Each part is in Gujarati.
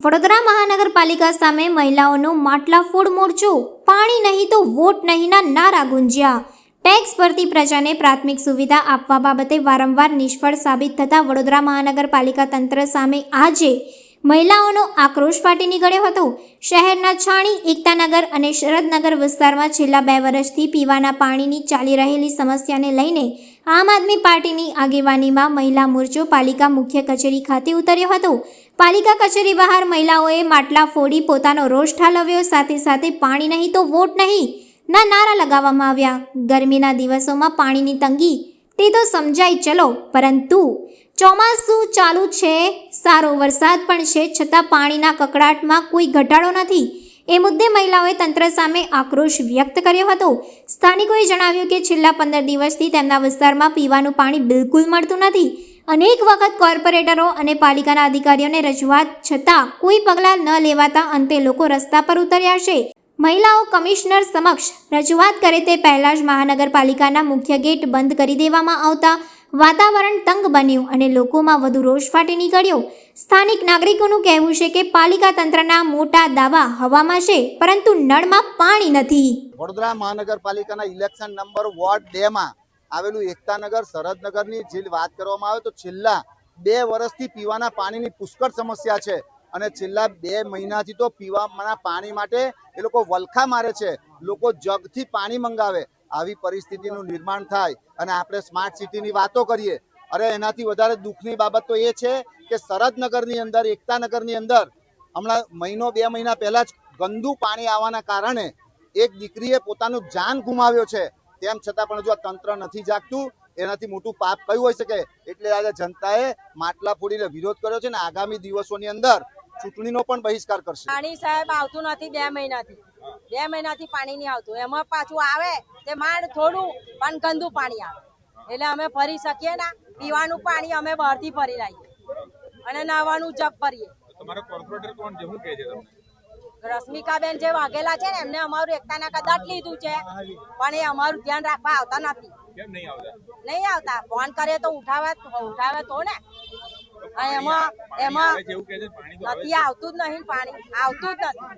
વડોદરા મહાનગરપાલિકા સામે મહિલાઓનો માટલા ફોડ મોરચો, પાણી નહીં તો વોટ નહીંના નારા ગુંજ્યા। ટેક્સ ભરતી પ્રજાને પ્રાથમિક સુવિધા આપવા બાબતે વારંવાર નિષ્ફળ સાબિત થતા વડોદરા મહાનગરપાલિકા તંત્ર સામે આજે મહિલાઓનો આક્રોશ ફાટી નીકળ્યો હતો। શહેરના છાણી, એકતાનગર અને શરદનગર વિસ્તારમાં છેલ્લા 2 વર્ષથી પીવાના પાણીની ચાલી રહેલી સમસ્યાને લઈને આમ આદમી પાર્ટીની આગેવાનીમાં મહિલા મોરચો પાલિકા મુખ્ય કચેરી ખાતે ઉતર્યો હતો। પાલિકા કચેરી બહાર મહિલાઓએ માટલા ફોડી પોતાનો રોષ ઠાલવ્યો। સાથે સાથે પાણી નહીં તો વોટ નહીં ના નારા લગાવવામાં આવ્યા। ગરમીના દિવસોમાં પાણીની તંગી તે તો સમજાય ચલો, પરંતુ ચોમાસું ચાલુ છે, સારો વરસાદ પણ છે, છતાં પાણીના કકળાટમાં કોઈ ઘટાડો નથી। એ મુદ્દે મહિલાઓએ તંત્ર સામે આક્રોશ વ્યક્ત કર્યો હતો। સ્થાનિકોએ જણાવ્યું કે છેલ્લા 15 દિવસથી તેમના વિસ્તારમાં પીવાનું પાણી બિલકુલ મળતું નથી। અનેક વખત કોર્પોરેટરો અને પાલિકાના અધિકારીઓને રજૂઆત છતાં કોઈ પગલાં ન લેવાતા અંતે લોકો રસ્તા પર ઉતર્યા છે। મહિલાઓ કમિશનર સમક્ષ રજૂઆત કરે તે પહેલાં જ મહાનગરપાલિકાના મુખ્ય ગેટ બંધ કરી દેવામાં આવતા વાતાવરણ તંગ બન્યું અને લોકોમાં વધુ રોષ ફાટી નીકળ્યો। સ્થાનિક નાગરિકોનું કહેવું છે કે પાલિકા તંત્રના મોટા દાવા હવામાં છે, પરંતુ નળમાં પાણી નથી। વડોદરા મહાનગરપાલિકાના ઇલેક્શન નંબર વોર્ડ 2 માં આવેલું એકતાનગર, શરદનગરની જે વાત કરવામાં આવે તો છેલ્લા 2 વર્ષથી પીવાના પાણીની પુષ્કળ સમસ્યા છે અને છેલ્લા 2 મહિનાથી તો પીવાના પાણી માટે એ લોકો વલખા મારે છે, લોકો જગથી પાણી મંગાવે। આવી પરિસ્થિતિનું નિર્માણ થાય અને આપણે સ્માર્ટ સિટીની વાતો કરીએ, અરે એનાથી વધારે દુઃખની બાબત તો એ છે કે શરદનગરની અંદર, એકતાનગરની અંદર હમણાં 1-2 મહિના પહેલાં જ ગંદુ પાણી આવવાના કારણે એક દીકરીએ પોતાનું જાન ગુમાવ્યો છે। તેમ છતાં પણ જો આ તંત્ર નથી જાગતું, એનાથી મોટું પાપ કયું હોઈ શકે? એટલે આજે જનતાએ માટલા ફોડીને વિરોધ કર્યો છે ને આગામી દિવસોની અંદર ચૂંટણીનો પણ બહિષ્કાર કરશે। પાણી સાહેબ આવતું નથી 2 મહિનાથી પાણી નહીં આવતું। એમાં પાછું આવે તે માંડ થોડું પણ ગંદુ પાણી આવે, એટલે અમે ફરી શકીએ ના। પીવાનું પાણી અમે બહારથી ભરી લાવીએ અને નાવાનું જગ ભરીએ। તમારો કોર્પોરેટર કોણ છે, શું કહે છે તમને? રશ્મિકાબેન જે વાઘેલા છે ને, એમને અમારું એકતાના કદાચ લીધું છે, પણ એ અમારું ધ્યાન રાખવા આવતા નથી। કેમ નહીં આવતા? નહીં આવતા, ફોન કરીએ તો ઉઠાવે તો ને। એમાં નથી આવતું જ નહીં, પાણી આવતું જ નથી।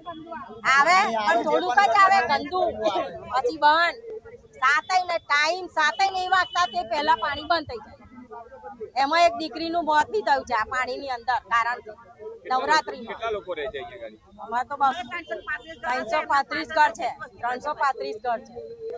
આવે પણ થોડુંક જ આવે, ગંદુ, પછી બંધ। સાતય નહીં વાગતા તે પહેલા પાણી બંધ થઈ જાય। એમાં એક દીકરીનું મોત બી થયું છે આ પાણીની અંદર કારણથી। નવરાત્રીમાં કેટલા લોકો રહે છે અહીંયા? અમારે તો 335 ઘર છે, 335 ઘર છે।